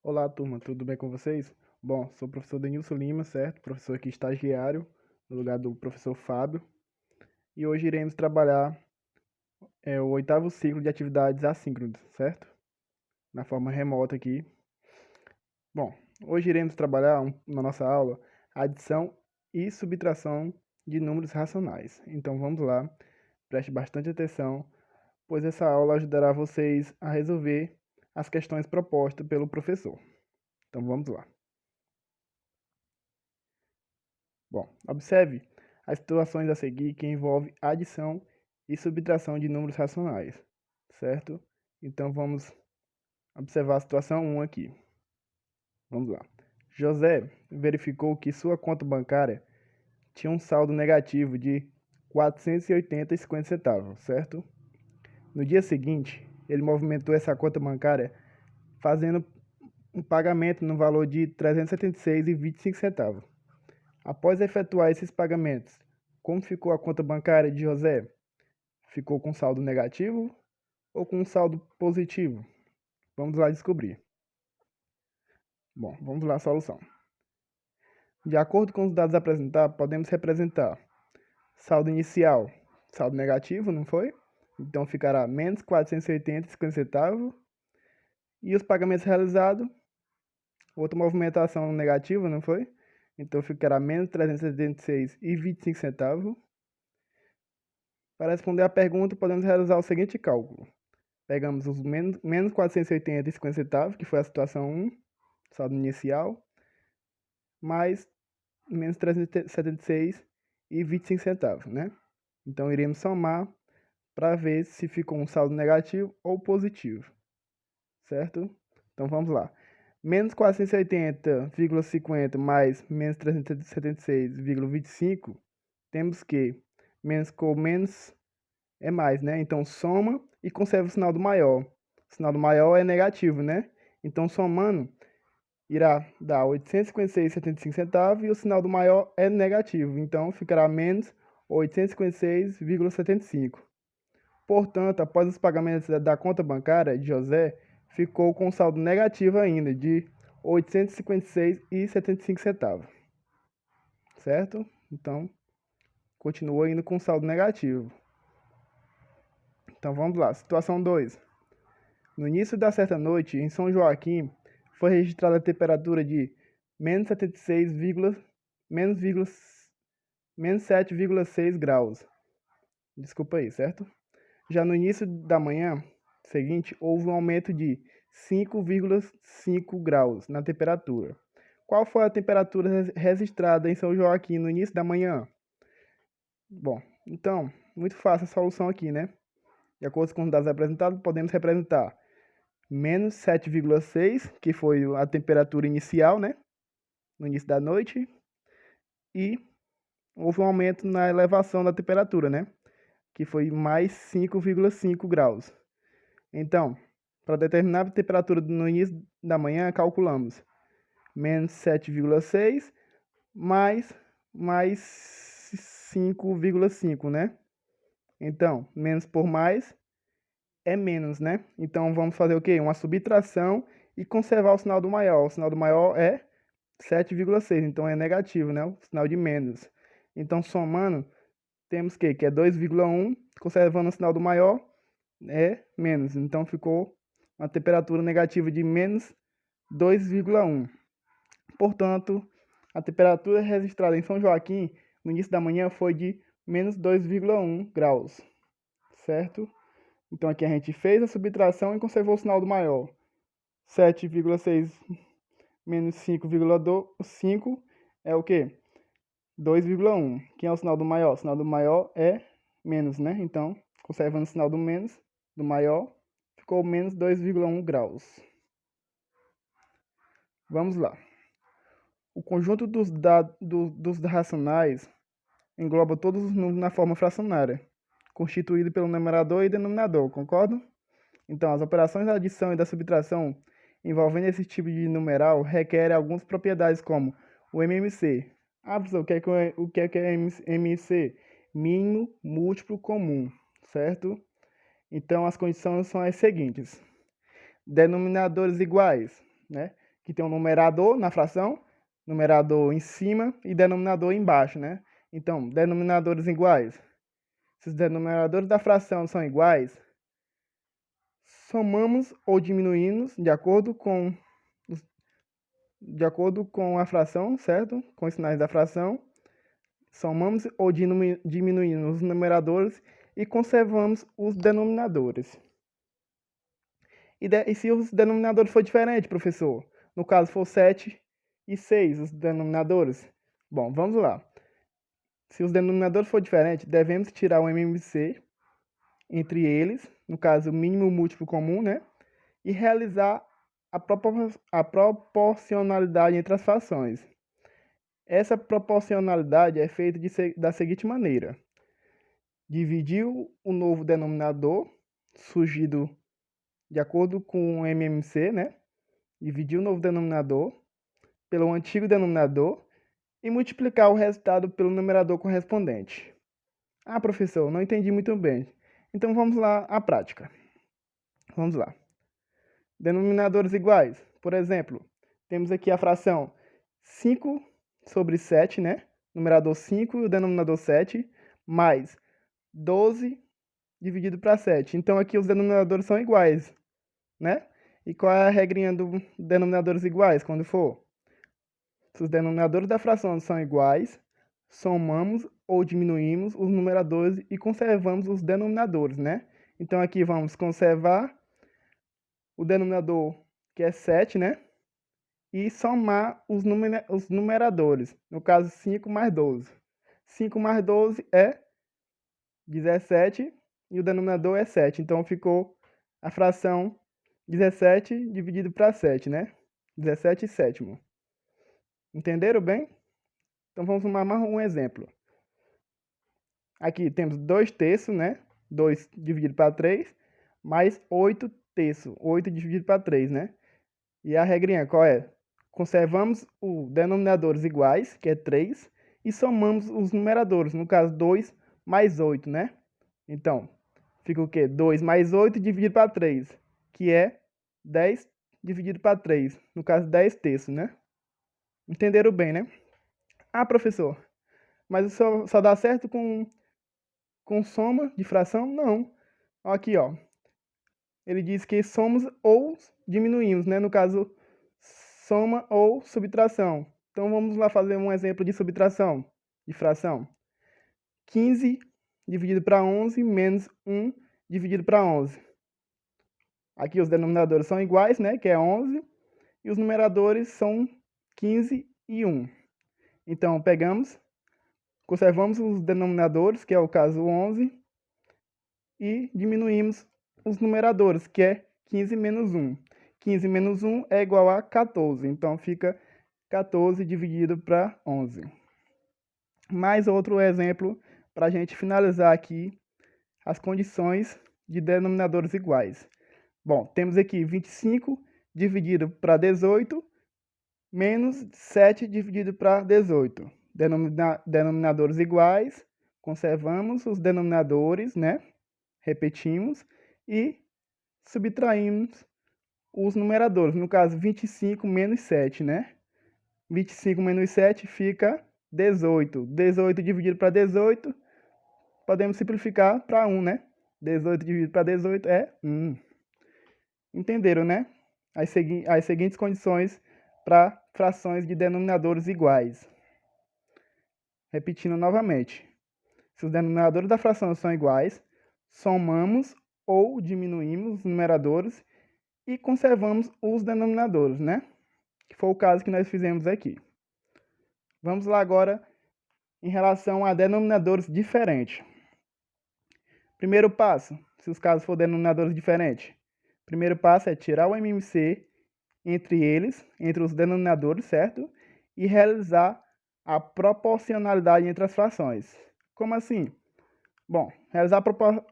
Olá, turma, tudo bem com vocês? Bom, sou o professor Denilson Lima, certo? Professor aqui estagiário, no lugar do professor Fábio. E hoje iremos trabalhar o oitavo ciclo de atividades assíncronas, certo? Na forma remota aqui. Bom, hoje iremos trabalhar na nossa aula adição e subtração de números racionais. Então vamos lá, preste bastante atenção, pois essa aula ajudará vocês a resolver as questões propostas pelo professor. Então vamos lá. Bom, observe as situações a seguir que envolvem adição e subtração de números racionais, certo? Então vamos observar a situação 1 aqui. Vamos lá. José verificou que sua conta bancária tinha um saldo negativo de 480,50 centavos, certo? No dia seguinte, ele movimentou essa conta bancária fazendo um pagamento no valor de 376,25 centavos. Após efetuar esses pagamentos, como ficou a conta bancária de José? Ficou com saldo negativo ou com saldo positivo? Vamos lá descobrir. Bom, vamos lá a solução. De acordo com os dados apresentados, podemos representar saldo inicial, saldo negativo, não foi? Então ficará menos 480,50 centavos. E os pagamentos realizados, outra movimentação negativa, não foi? Então ficará menos 376,25 centavos. Para responder a pergunta, podemos realizar o seguinte cálculo. Pegamos os menos 480,50 centavos, que foi a situação 1, saldo inicial, mais menos 376,25 centavos, né? Então, iremos somar para ver se ficou um saldo negativo ou positivo, certo? Então, vamos lá. Menos 480,50 mais menos 376,25, temos que menos com menos é mais, né? Então, soma e conserva o sinal do maior. O sinal do maior é negativo, né? Então, somando, irá dar 856,75 centavos e o sinal do maior é negativo. Então, ficará menos 856,75. Portanto, após os pagamentos da conta bancária de José, ficou com saldo negativo ainda, de 856,75 centavos. Certo? Então, continua indo com saldo negativo. Então, vamos lá. Situação 2. No início da certa noite, em São Joaquim, foi registrada a temperatura de menos 76, menos 7,6 graus. Desculpa aí, certo? Já no início da manhã seguinte, houve um aumento de 5,5 graus na temperatura. Qual foi a temperatura registrada em São Joaquim no início da manhã? Bom, então, muito fácil a solução aqui, né? De acordo com os dados apresentados, podemos representar menos 7,6, que foi a temperatura inicial, né? No início da noite. E houve um aumento na elevação da temperatura, né? Que foi mais 5,5 graus. Então, para determinar a temperatura no início da manhã, calculamos menos 7,6 mais 5,5, né? Então, menos por mais é menos, né? Então, vamos fazer o quê? Uma subtração e conservar o sinal do maior. O sinal do maior é 7,6, então é negativo, né? O sinal de menos. Então, somando, temos que é 2,1, conservando o sinal do maior, é menos. Então, ficou uma temperatura negativa de menos 2,1. Portanto, a temperatura registrada em São Joaquim no início da manhã foi de menos 2,1 graus, certo? Então, aqui a gente fez a subtração e conservou o sinal do maior. 7,6 menos 5,5 é o quê? 2,1. Quem é o sinal do maior? O sinal do maior é menos, né? Então, conservando o sinal do menos, do maior, ficou menos 2,1 graus. Vamos lá. O conjunto dos racionais engloba todos os números na forma fracionária, constituído pelo numerador e denominador, concordam? Então, as operações da adição e da subtração envolvendo esse tipo de numeral requerem algumas propriedades como o MMC. Ah, professor, o que é MMC? Mínimo múltiplo comum, certo? Então, as condições são as seguintes. Denominadores iguais, né? que tem um numerador na fração, numerador em cima e denominador embaixo, né? Então, denominadores iguais. Se os denominadores da fração são iguais, somamos ou diminuímos de acordo com a fração, certo? Com os sinais da fração. Somamos ou diminuímos os numeradores e conservamos os denominadores. E se os denominadores for diferente, professor? No caso, for 7 e 6, os denominadores. Bom, vamos lá. Se os denominadores for diferente, devemos tirar o MMC entre eles, no caso, o mínimo múltiplo comum, né? E realizar a proporcionalidade entre as frações. Essa proporcionalidade é feita da seguinte maneira. Dividir o novo denominador, surgido de acordo com o MMC, né? Dividir o novo denominador pelo antigo denominador e multiplicar o resultado pelo numerador correspondente. Ah, professor, não entendi muito bem. Então vamos lá à prática. Vamos lá. Denominadores iguais. Por exemplo, temos aqui a fração 5 sobre 7, né? Numerador 5 e o denominador 7, mais 12 dividido para 7. Então aqui os denominadores são iguais, né? E qual é a regrinha dos denominadores iguais quando for? Se os denominadores da fração são iguais, somamos ou diminuímos os numeradores e conservamos os denominadores, né? Então aqui vamos conservar o denominador, que é 7, né? E somar os numeradores, no caso 5 mais 12. 5 mais 12 é 17 e o denominador é 7. Então ficou a fração 17 dividido para 7, né? 17 sétimo. Entenderam bem? Então vamos tomar mais um exemplo. Aqui temos 2 terços, né? 2 dividido para 3, mais 8 terços. 8 dividido para 3, né? E a regrinha qual é? Conservamos os denominadores iguais, que é 3, e somamos os numeradores, no caso 2 mais 8, né? Então, fica o quê? 2 mais 8 dividido para 3, que é 10 dividido para 3, no caso 10 terços, né? Entenderam bem, né? Ah, professor, mas só dá certo com soma de fração? Não. Aqui, ó. Ele diz que somos ou diminuímos, né? No caso, soma ou subtração. Então, vamos lá fazer um exemplo de subtração, de fração. 15 dividido para 11 menos 1 dividido para 11. Aqui os denominadores são iguais, né? Que é 11. E os numeradores são 15 e 1. Então, conservamos os denominadores, que é o caso 11, e diminuímos os numeradores, que é 15 menos 1. 15 menos 1 é igual a 14, então fica 14 dividido para 11. Mais outro exemplo para a gente finalizar aqui as condições de denominadores iguais. Bom, temos aqui 25 dividido para 18 menos 7 dividido para 18. Denominadores iguais, conservamos os denominadores, né? Repetimos e subtraímos os numeradores. No caso, 25 menos 7, né? 25 menos 7 fica 18. 18 dividido para 18, podemos simplificar para 1, né? 18 dividido para 18 é 1. Entenderam, né? As seguintes condições para frações de denominadores iguais. Repetindo novamente. Se os denominadores da fração são iguais, somamos ou diminuímos os numeradores e conservamos os denominadores, né? Que foi o caso que nós fizemos aqui. Vamos lá agora em relação a denominadores diferentes. Primeiro passo, se os casos forem denominadores diferentes. Primeiro passo é tirar o MMC entre os denominadores, certo? E realizar a proporcionalidade entre as frações. Como assim? Bom, realizar a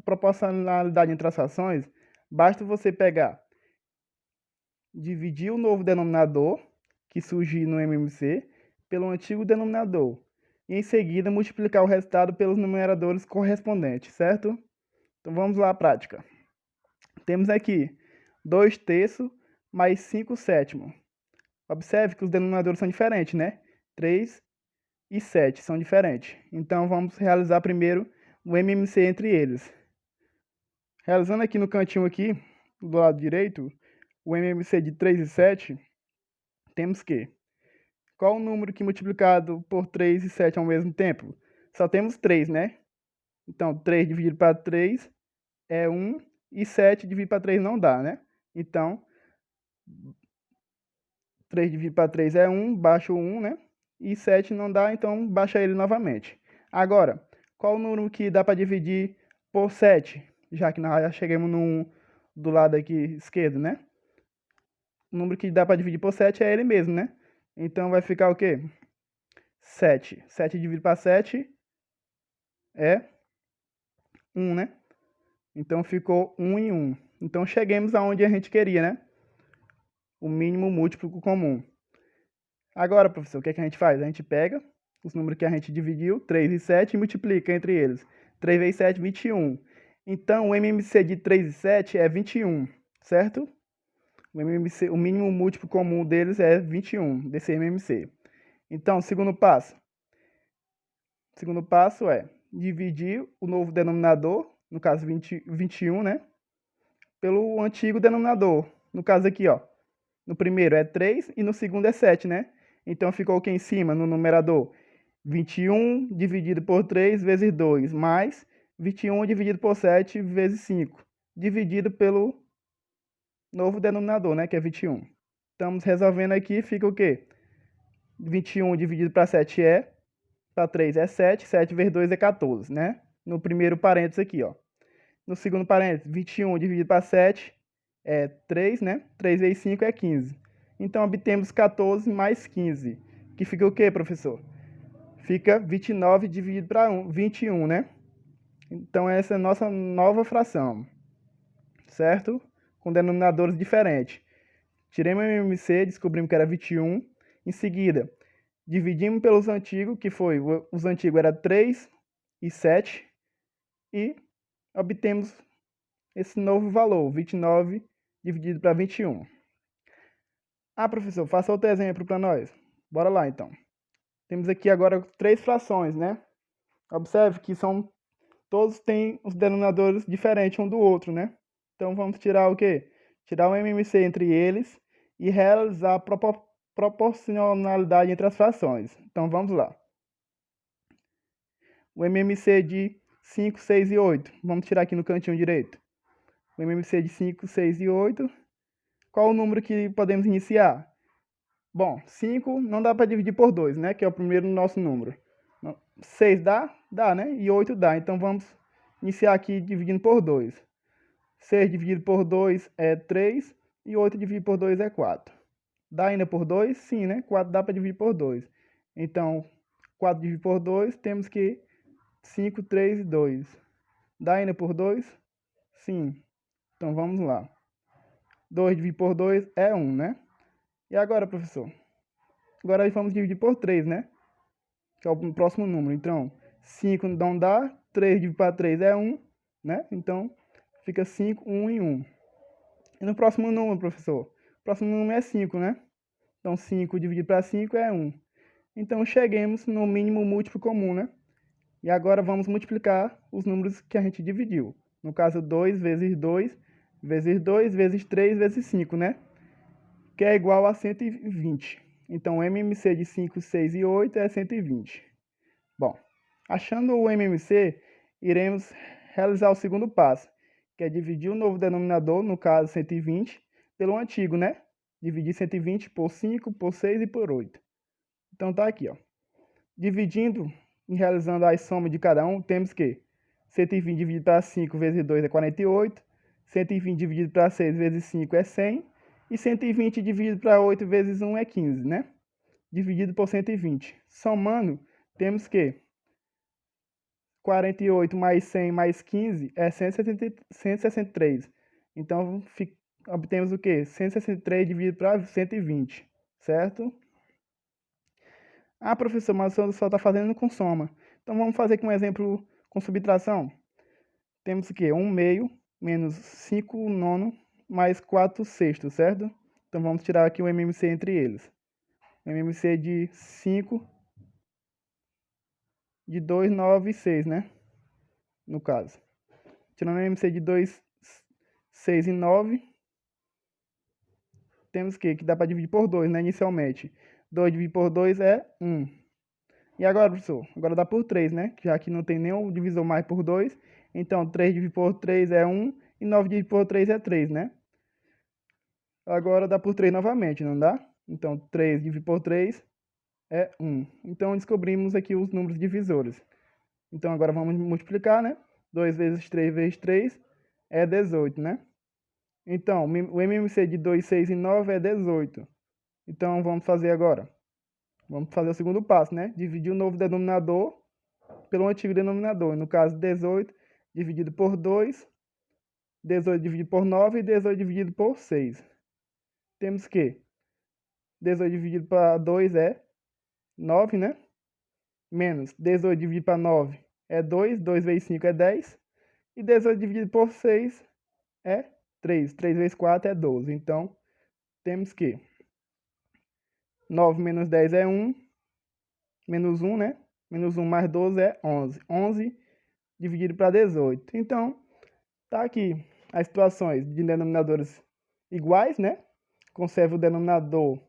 proporcionalidade entre as frações, basta você dividir o novo denominador, que surgir no MMC, pelo antigo denominador. E em seguida multiplicar o resultado pelos numeradores correspondentes, certo? Então vamos lá à prática. Temos aqui 2 terços mais 5 sétimos. Observe que os denominadores são diferentes, né? 3 e 7 são diferentes. Então, vamos realizar primeiro o MMC entre eles. Realizando aqui no cantinho aqui, do lado direito, o MMC de 3 e 7, temos que... Qual o número que multiplicado por 3 e 7 ao mesmo tempo? Só temos 3, né? Então, 3 dividido para 3 é 1 e 7 dividido para 3 não dá, né? Então, 3 dividido para 3 é 1, baixa o 1, né? E 7 não dá, então baixa ele novamente. Agora, qual o número que dá para dividir por 7? Já que nós já chegamos no 1 do lado aqui esquerdo, né? O número que dá para dividir por 7 é ele mesmo, né? Então vai ficar o quê? 7. 7 dividido para 7 é 1, né? Então ficou 1 em 1. Então chegamos aonde a gente queria, né? O mínimo múltiplo comum. Agora, professor, o que é que a gente faz? A gente pega os números que a gente dividiu, 3 e 7, e multiplica entre eles. 3 vezes 7, 21. Então, o MMC de 3 e 7 é 21, certo? O MMC, o mínimo múltiplo comum deles é 21, desse MMC. Então, segundo passo. O segundo passo é dividir o novo denominador, no caso 21, né? Pelo antigo denominador. No caso aqui, ó. No primeiro é 3 e no segundo é 7, né? Então ficou aqui em cima, no numerador, 21 dividido por 3 vezes 2, mais 21 dividido por 7 vezes 5, dividido pelo novo denominador, né? Que é 21. Estamos resolvendo aqui, fica o quê? 21 dividido para 7 para 3 é 7, 7 vezes 2 é 14, né? No primeiro parênteses aqui, ó. No segundo parênteses, 21 dividido para 7 é 3, né? 3 vezes 5 é 15. Então, obtemos 14 mais 15, que fica o quê, professor? Fica 29 dividido para 21, né? Então, essa é a nossa nova fração, certo? Com denominadores diferentes. Tiremos o MMC, descobrimos que era 21. Em seguida, dividimos pelos antigos, que foi, os antigos era 3 e 7, e obtemos esse novo valor, 29 dividido para 21. Ah, professor, faça outro exemplo para nós. Bora lá, então. Temos aqui agora 3 frações, né? Observe que todos têm os denominadores diferentes um do outro, né? Então, vamos tirar o quê? Tirar o MMC entre eles e realizar a proporcionalidade entre as frações. Então, vamos lá. O MMC de 5, 6 e 8. Vamos tirar aqui no cantinho direito. O MMC de 5, 6 e 8. Qual o número que podemos iniciar? Bom, 5 não dá para dividir por 2, né? Que é o primeiro nosso número. 6 dá? Dá, né? E 8 dá. Então, vamos iniciar aqui dividindo por 2. 6 dividido por 2 é 3 e 8 dividido por 2 é 4. Dá ainda por 2? Sim, né? 4 dá para dividir por 2. Então, 4 dividido por 2, temos que 5, 3 e 2. Dá ainda por 2? Sim. Então, vamos lá. 2 dividido por 2 é 1, né? E agora, professor? Agora vamos dividir por 3, né? Que é o próximo número. Então, 5 não dá, 3 dividido para 3 é 1, né? Então, fica 5, 1 e 1. E no próximo número, professor? O próximo número é 5, né? Então, 5 dividido para 5 é 1. Então, cheguemos no mínimo múltiplo comum, né? E agora vamos multiplicar os números que a gente dividiu. No caso, 2 vezes 2, vezes 2, vezes 3, vezes 5, né? Que é igual a 120. Então, o MMC de 5, 6 e 8 é 120. Bom, achando o MMC, iremos realizar o segundo passo, que é dividir o novo denominador, no caso 120, pelo antigo, né? Dividir 120 por 5, por 6 e por 8. Então, tá aqui, ó. Dividindo e realizando a soma de cada um, temos que 120 dividido para 5 vezes 2 é 48, 120 dividido para 6 vezes 5 é 100, e 120 dividido para 8 vezes 1 é 15, né? Dividido por 120. Somando, temos que 48 mais 100 mais 15 é 163. Então, obtemos o quê? 163 dividido para 120, certo? Ah, professor, mas o senhor só está fazendo com soma. Então, vamos fazer aqui um exemplo com subtração. Temos o quê? 1 meio menos 5 nono mais 4 sextos, certo? Então, vamos tirar aqui o MMC entre eles. MMC de 5, de 2, 9 e 6, né? No caso. Tirando o MMC de 2, 6 e 9, temos que dá para dividir por 2, né? Inicialmente. 2 dividido por 2 é 1. E agora, professor? Agora dá por 3, né? Já que não tem nenhum divisor mais por 2. Então, 3 dividido por 3 é 1. E 9 dividido por 3 é 3, né? Agora dá por 3 novamente, não dá? Então, 3 dividido por 3 é 1. Então, descobrimos aqui os números divisores. Então, agora vamos multiplicar, né? 2 vezes 3 vezes 3 é 18, né? Então, o MMC de 2, 6 e 9 é 18. Então, vamos fazer agora. Vamos fazer o segundo passo, né? Dividir o novo denominador pelo antigo denominador. No caso, 18 dividido por 2, 18 dividido por 9 e 18 dividido por 6. Temos que 18 dividido para 2 é 9, né? Menos 18 dividido para 9 é 2, 2 vezes 5 é 10. E 18 dividido por 6 é 3. 3 vezes 4 é 12. Então, temos que 9 menos 10 é 1, menos 1, né? Menos 1 mais 12 é 11. 11 dividido para 18. Então, tá aqui as situações de denominadores iguais, né? Conserva o denominador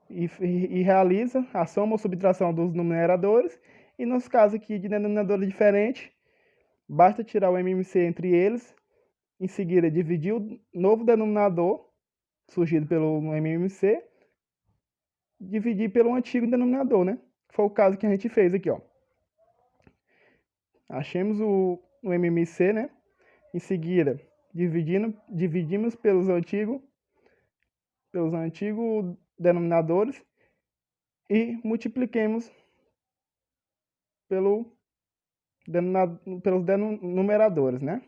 e realiza a soma ou subtração dos numeradores. E nos casos aqui de denominadores diferentes, basta tirar o MMC entre eles, em seguida dividir o novo denominador surgido pelo MMC, dividir pelo antigo denominador, né? Foi o caso que a gente fez aqui, ó. Achamos o MMC, né? Em seguida, dividimos pelos antigos denominadores e multipliquemos pelos numeradores, né?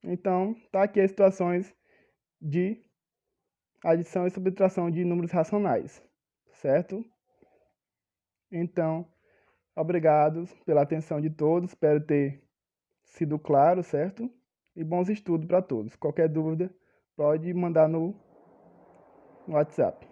Então, tá aqui as situações de adição e subtração de números racionais, certo? Então, obrigado pela atenção de todos, espero ter sido claro, certo? E bons estudos para todos. Qualquer dúvida, pode mandar no WhatsApp.